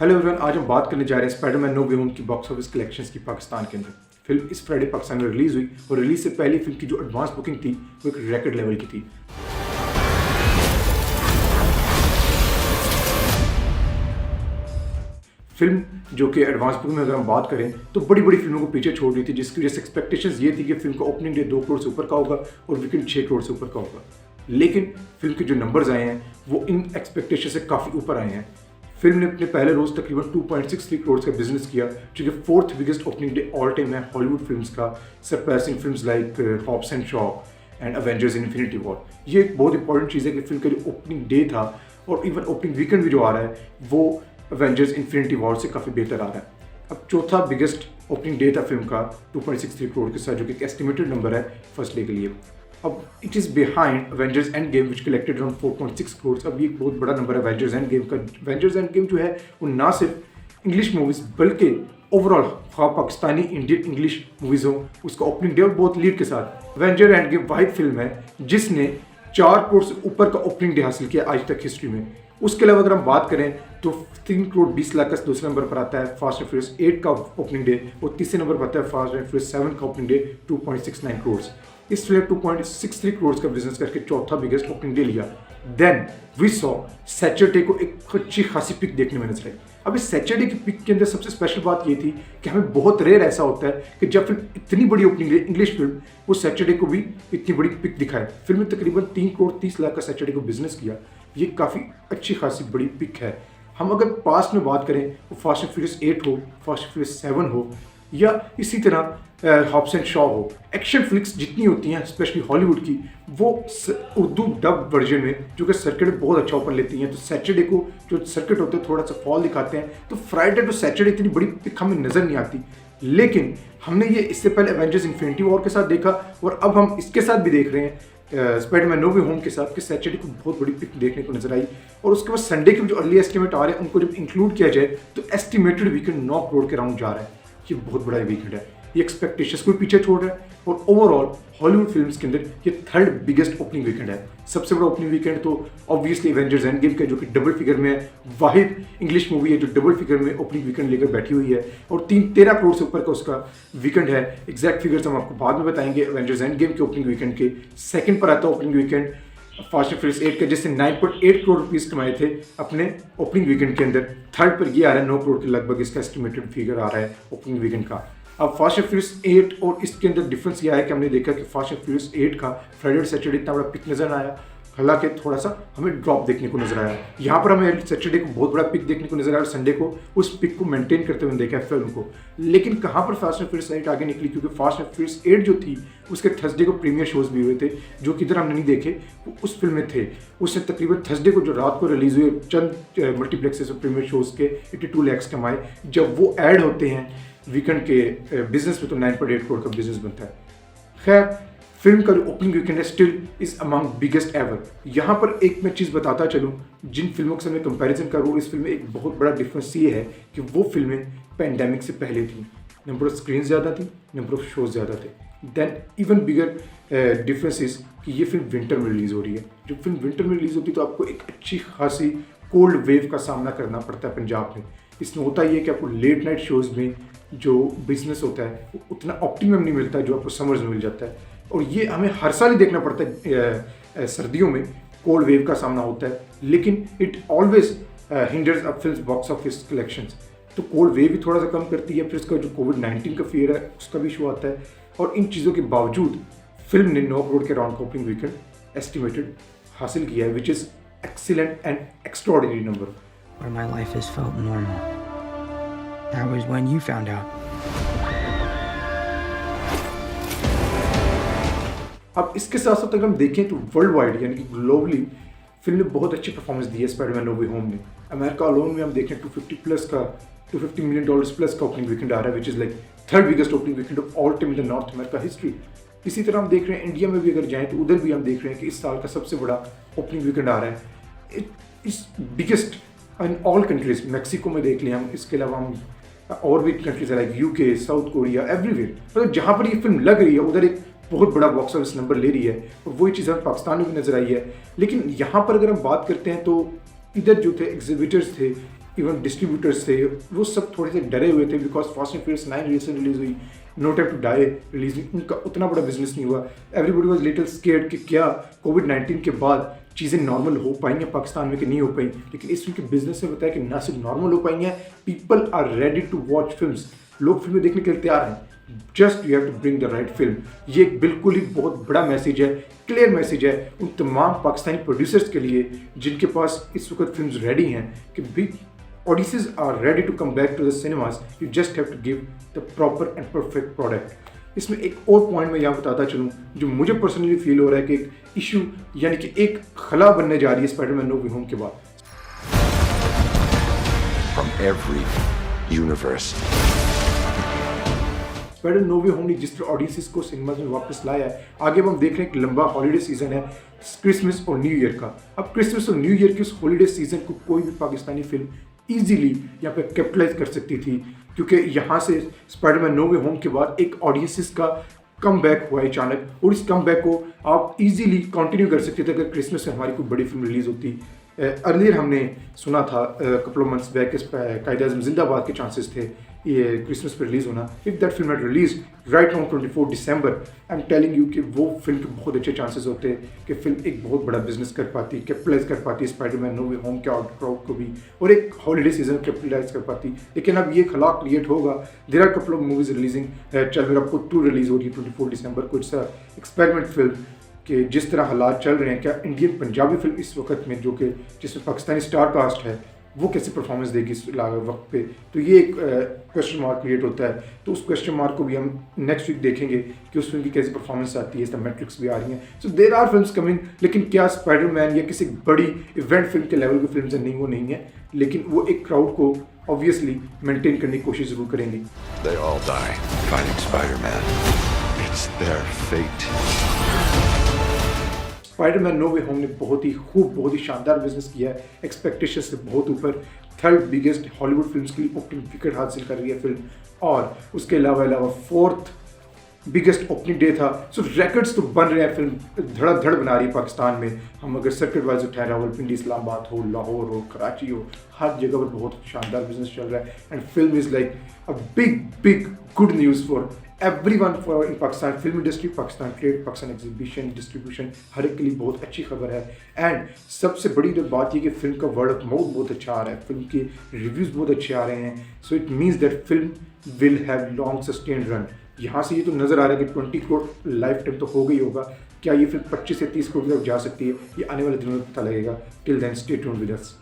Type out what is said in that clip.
Hello everyone, आज हम बात करने जा रहे हैं स्पाइडरमैन नो वे होम की बॉक्स ऑफिस कलेक्शंस की पाकिस्तान के अंदर। फिल्म इस फ्राइडे पाकिस्तान में रिलीज हुई और रिलीज से पहले फिल्म की जो एडवांस बुकिंग थी वो एक रिकॉर्ड लेवल की थी। फिल्म जो कि एडवांस बुकिंग में अगर हम बात करें तो बड़ी बड़ी फिल्मों को पीछे छोड़ रही थी, जिसकी वजह से एक्सपेक्टेशंस ये थी कि फिल्म का ओपनिंग डे 2 करोड़ से ऊपर का होगा और वीकेंड 6 करोड़ से ऊपर का होगा। लेकिन फिल्म के जो नंबर्स आए हैं वो इन एक्सपेक्टेशन से काफ़ी ऊपर आए हैं। फिल्म ने अपने पहले रोज तकरीबन 2.63 करोड़ का बिजनेस किया, जो कि fourth biggest opening day all time है हॉलीवुड फिल्म्स का, surpassing films like Hobbs and Shaw and Avengers Infinity War. ये एक बहुत इंपॉर्टेंट चीज़ है कि फिल्म का जो ओपनिंग डे था और इवन ओपनिंग वीकेंड भी जो आ रहा है वो अवेंजर्स इन्फिनिटी वॉर से काफ़ी बेहतर आ रहा है। अब चौथा बिगेस्ट ओपनिंग डे था फिल्म का 2.63 करोड़ के साथ, जो कि एक एस्टिमेटेड नंबर है फर्स्ट डे के लिए। अब it is behind Avengers end game which collected around 4.6 crore. अब ये एक बहुत बड़ा नंबर है अवेंजर्स एंड गेम का। अवेंजर्स एंड गेम जो है वो ना सिर्फ इंग्लिश मूवीज़ बल्कि overall Pakistani Indian English movies हो उसका ओपनिंग डे और बहुत लीड के साथ। अवेंजर एंड गेम वाहिद फिल्म है जिसने 4 करोड़ से ऊपर का ओपनिंग डे हासिल किया आज तक हिस्ट्री में। उसके अलावा अगर हम बात करें तो 3 करोड़ 20 लाख का दूसरे नंबर पर आता है फास्ट एंड फ्यूरियस 8 का ओपनिंग डे और तीसरे नंबर पर आता है फास्ट एंड फ्यूरियस 7 का ओपनिंग डे 2.69 करोड़। इस फिल्म 2.63 करोड़ का बिजनेस करके चौथा बिगेस्ट ओपनिंग डे लिया। देन वी सॉ सैटरडे को एक अच्छी खासी पिक देखने में नजर आई। अब इस सैटरडे की पिक के अंदर सबसे स्पेशल बात ये थी कि हमें बहुत रेयर ऐसा होता है कि जब फिल्म इतनी बड़ी ओपनिंग डे इंग्लिश फिल्म वो सैटरडे को भी इतनी बड़ी पिक दिखाए। फिल्म ने तकरीबन 3 करोड़ 30 लाख का सैटरडे को बिजनेस किया। ये काफ़ी अच्छी खासी बड़ी पिक है। हम अगर पास्ट में बात करें वो फास्ट एंड फ्यूरियस 8 हो, फास्ट एंड फ्यूरियस 7 हो या इसी तरह हॉब्स एंड शॉ हो, एक्शन फ्लिक्स जितनी होती हैं स्पेशली हॉलीवुड की वो उर्दू डब वर्जन में जो कि सर्किट बहुत अच्छा ओपन लेती हैं। तो सैटरडे को जो सर्किट होते हैं थोड़ा सा फॉल दिखाते हैं, तो फ्राइडे टू सैटरडे इतनी बड़ी पिक हमें नज़र नहीं आती। लेकिन हमने ये इससे पहले एवेंजर्स इन्फिनिटी वॉर के साथ देखा और अब हम इसके साथ भी देख रहे हैं स्पाइडरमैन नो वे होम के साथ कि सैटरडे को बहुत बड़ी पिक देखने को नजर आई। और उसके बाद संडे के जो अर्ली एस्टिमेट आ रहे हैं उनको जब इंक्लूड किया जाए तो एस्टिमेटेड वीकेंड 9 करोड़ के राउंड जा रहा है। ये बहुत बड़ा वीकेंड है, ये एक्सपेक्टेशंस को पीछे छोड़ रहा है और ओवरऑल हॉलीवुड फिल्म्स के अंदर ये थर्ड बिगेस्ट ओपनिंग वीकेंड है। सबसे बड़ा ओपनिंग वीकेंड तो ऑब्वियसली एवेंजर्स एंड गेम का, जो कि डबल फिगर में है, वाहिद इंग्लिश मूवी है जो डबल फिगर में ओपनिंग वीकेंड लेकर बैठी हुई है और 13 करोड़ से ऊपर का उसका वीकेंड है। एग्जैक्ट फिगर्स हम आपको बाद में बताएंगे। एवेंजर्स एंड गेम के ओपनिंग वीकेंड के सेकंड पर आता है opening weekend fast and furious 8 के, जिससे 9.8 करोड़ रुपीस कमाए थे अपने ओपनिंग वीकेंड के अंदर। थर्ड पर ये आ रहा है 9 करोड़ के लगभग इसका एस्टिमेटेड फिगर आ रहा है ओपनिंग वीकेंड का। अब फास्ट एंड फ्यूरियस 8 और इसके अंदर डिफरेंस यह है कि हमने देखा कि फास्ट एंड फ्यूरियस 8 का फ्राइडे और सैटरडे इतना बड़ा पिक नजर आया, हालांकि थोड़ा सा हमें ड्रॉप देखने को नजर आया। यहाँ पर हमें सैटरडे को बहुत बड़ा पिक देखने को नजर आया और संडे को उस पिक को मेंटेन करते हुए देखा है फिल्म को। लेकिन कहाँ पर फास्ट एंड फ्यूरियस 8 आगे निकली, क्योंकि फास्ट एंड फ्यूरियस 8 जो थी उसके थर्सडे को प्रीमियर शोज भी हुए थे जो कि इधर हमने नहीं देखे, वो उस फिल्म में थे। उसने तकरीबन थर्सडे को जो रात को रिलीज हुए चंद मल्टीप्लेक्सेस और प्रीमियर शोज के 82 लाख कमाए। जब वो ऐड होते हैं वीकेंड के बिजनेस में तो 9.8 करोड़ का बिजनेस बनता है। खैर, फिल्म का जो ओपनिंग वीकेंड है still is among biggest ever. यहाँ पर एक मैं चीज़ बताता चलूँ, जिन फिल्मों के साथ मैं कंपैरिजन करूँ, इस फिल्म में एक बहुत बड़ा डिफरेंस ये है कि वो फिल्में पैंडेमिक से पहले थी, नंबर ऑफ स्क्रीन ज़्यादा थी, नंबर ऑफ शोज ज़्यादा थे। Then even bigger difference is कि ये फिल्म विंटर में रिलीज़ हो रही है। जब फिल्म विंटर में रिलीज़ होती है तो आपको एक अच्छी खासी कोल्ड वेव का सामना करना पड़ता है पंजाब में। इसमें होता ही है कि आपको लेट नाइट शोज़ में जो बिजनेस होता है वो उतना ऑप्टिमम नहीं मिलता जो आपको समर्स में मिल जाता है। और ये हमें हर साल ही देखना पड़ता है, सर्दियों में कोल्ड वेव का सामना होता है, लेकिन it always hinders a films box office collections. तो कोल्ड वेव भी थोड़ा सा कम करती है, फिर इसका जो कोविड-19 का फियर है उसका भी इशू आता है। और इन चीज़ों के बावजूद फिल्म ने 9 करोड़ के राउंड का ओपनिंग वीकेंड एस्टिमेटेड हासिल किया है, which is excellent and extraordinary number. Where my life has felt normal. That was when you found out. अब इसके साथ साथ अगर हम देखें तो वर्ल्ड वाइड यानी कि ग्लोबली फिल्म ने बहुत अच्छी परफॉर्मेंस दी है स्पाइडरमैन नो वे होम ने। अमेरिका अलोन में हम देखें 250 मिलियन डॉलर्स प्लस का ओपनिंग वीकेंड आ रहा है, which is like third biggest opening weekend of all time in the north America history. इसी तरह हम देख रहे हैं इंडिया में भी अगर जाएँ तो उधर भी हम देख रहे हैं कि इस साल का सबसे बड़ा ओपनिंग वीकेंड आ रहा है। It is biggest in all countries. Mexico में देख लिया हम, इसके अलावा हम और भी countries like UK, south Korea, everywhere, मतलब जहाँ पर ये फिल्म लग रही है उधर एक बहुत बड़ा बॉक्स ऑफिस नंबर ले रही है और वही चीज़ हमें पाकिस्तान में भी नजर आई है। लेकिन यहाँ पर अगर हम बात करते हैं तो इधर जो थे एग्जिबिटर्स थे इवन डिस्ट्रीब्यूटर्स थे वो सब थोड़े से डरे हुए थे because fast and furious 9 recent release हुई, no time to die release हुई, उनका उतना बड़ा बिजनेस नहीं हुआ। एवरीबॉडी वाज लिटिल स्केयर्ड कि क्या कोविड-19 के बाद चीज़ें नॉर्मल हो पाई हैं पाकिस्तान में कि नहीं हो पाई। लेकिन इस फिल्म के बिजनेस में बताया कि ना सिर्फ नॉर्मल हो पाई हैं, people are ready to watch films, लोग फिल्में देखने के लिए तैयार हैं, just you have to bring the right film. ये एक बिल्कुल ही बहुत बड़ा मैसेज है, क्लियर मैसेज है उन तमाम पाकिस्तानी प्रोड्यूसर्स के लिए जिनके पास इस वक्त फिल्म्स रेडी हैं कि big audiences are ready to come back to the cinemas. You just have to give the proper and perfect product. इसमें एक और पॉइंट मैं यहाँ बताता चलूँ जो मुझे पर्सनली फील हो रहा है कि एक इशू यानी कि एक खला बनने जा रही है स्पाइडरमैन नो वे होम के बाद। From every universe. Spider No Way Home ने जिस तरह ऑडियंसेस को सिनेमा में वापस लाया है, आगे अब हम देख रहे हैं एक लंबा हॉलीडे सीजन है क्रिसमस और न्यू ईयर का। अब क्रिसमस और न्यू ईयर के उस हॉलीडे सीजन को कोई भी पाकिस्तानी फिल्म ईजिली यहाँ पे कैपिटलाइज कर सकती थी क्योंकि यहाँ से स्पाइडरमैन नो वे होम के बाद एक ऑडियंसेस का कम बैक हुआ अचानक, और इस कम बैक को आप इजीली कंटिन्यू कर सकते थे अगर क्रिसमस में हमारी कोई बड़ी फिल्म रिलीज होती। अर्लियर हमने सुना था कपल ऑफ मंथ्स बैक कायदे आज़म जिंदाबाद के चांसेस थे ये क्रिसमस पर रिलीज़ होना। If that film had release right on 24 December, I am telling you कि वो फिल्म के बहुत अच्छे चांसेस होते हैं कि फिल्म एक बहुत बड़ा बिजनेस कर पाती, कैपिटलाइज कर पाती स्पाइडरमैन नो वे होम के क्राउड को भी, और एक हॉलीडे सीजन कैपिटलाइज कर पाती। लेकिन अब ये खला क्रिएट होगा। There are couple of movies releasing, Chal Mera पुत 2 रिलीज हो रही है 24 दिसंबर को। इट्स एक्सपेरिमेंट फिल्म कि जिस तरह हालात चल रहे हैं, क्या इंडियन पंजाबी फिल्म इस वक्त में जो कि जिसमें पाकिस्तानी स्टार कास्ट है वो कैसे परफॉर्मेंस देगी इस वक्त पे, तो ये एक क्वेश्चन मार्क क्रिएट होता है। तो उस क्वेश्चन मार्क को भी हम नेक्स्ट वीक देखेंगे कि उस फिल्म की कैसी परफॉर्मेंस आती है। इस तरह मैट्रिक्स भी आ रही हैं, so there are films coming. लेकिन क्या स्पाइडरमैन या किसी बड़ी इवेंट फिल्म के लेवल की फिल्म नहीं, वो नहीं है, लेकिन वो एक क्राउड को ऑब्वियसली मेंटेन करने की कोशिश जरूर करेंगी। They all die fighting Spider-Man. It's their fate. Spider-Man No Way Home ने बहुत ही खूब, बहुत ही शानदार बिजनेस किया है, एक्सपेक्टेशन से बहुत ऊपर, 3rd बिगेस्ट हॉलीवुड फिल्म्स के लिए ओपनिंग विकेट हासिल कर रही है फिल्म, और उसके अलावा 4th बिगेस्ट ओपनिंग डे था। सो रिकॉर्ड्स तो बन रहे हैं, फिल्म धड़ाधड़ बना रही है पाकिस्तान में। हम अगर सर्किट वाइज उठाएं, रावलपिंडी, इस्लामाबाद हो, लाहौर हो, कराची हो, हर जगह पर बहुत शानदार बिजनेस चल रहा है। And film is like a big good news for everyone for in Pakistan film industry, Pakistan trade, Pakistan exhibition, distribution, हर एक के लिए बहुत अच्छी खबर है। एंड सबसे बड़ी जो बात ये कि फिल्म का वर्ड ऑफ माउथ बहुत अच्छा आ रहा है, फिल्म के रिव्यूज़ बहुत अच्छे आ रहे हैं। So it means that film will have long sustained run. यहाँ से ये तो नज़र आ रहा है कि 20 करोड़ लाइफ टाइम तो हो गई होगा। क्या ये फिल्म 25 से 30 करोड़ तक जा सकती है, ये आने वाले दिनों में पता लगेगा। Till then stay tuned with us.